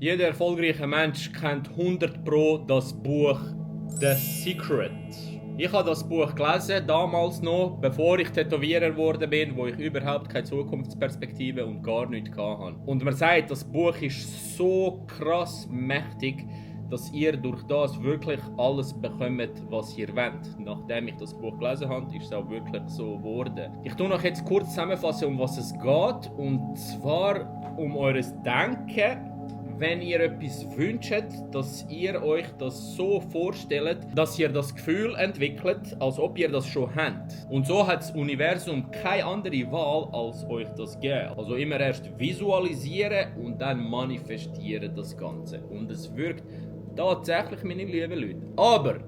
Jeder erfolgreiche Mensch kennt 100 Pro das Buch The Secret. Ich habe das Buch gelesen, damals noch, bevor ich Tätowierer geworden bin, wo ich überhaupt keine Zukunftsperspektive und gar nichts hatte. Und man sagt, das Buch ist so krass mächtig, dass ihr durch das wirklich alles bekommt, was ihr wollt. Nachdem ich das Buch gelesen habe, ist es auch wirklich so geworden. Ich tue euch jetzt kurz zusammenfassen, um was es geht. Und zwar um eures Denken. Wenn ihr etwas wünscht, dass ihr euch das so vorstellt, dass ihr das Gefühl entwickelt, als ob ihr das schon habt. Und so hat das Universum keine andere Wahl, als euch das geben. Also immer erst visualisieren und dann manifestieren das Ganze. Und es wirkt tatsächlich, meine lieben Leute. Aber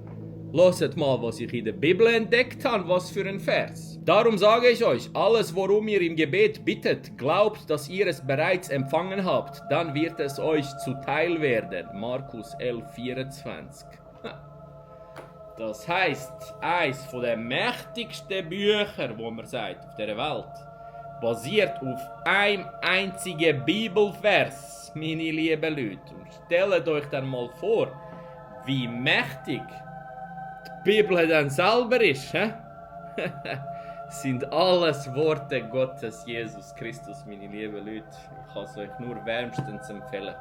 hört mal, was ich in der Bibel entdeckt habe, was für ein Vers. Darum sage ich euch, alles worum ihr im Gebet bittet, glaubt, dass ihr es bereits empfangen habt, dann wird es euch zuteil werden. Markus 11,24. Das heisst, eines der mächtigsten Bücher, wo man sagt, auf dieser Welt, basiert auf einem einzigen Bibelvers, meine lieben Leute. Und stellt euch dann mal vor, wie mächtig die Bibel dann selber ist, sind alles Worte Gottes, Jesus Christus, meine lieben Leute. Ich kann es euch nur wärmstens empfehlen.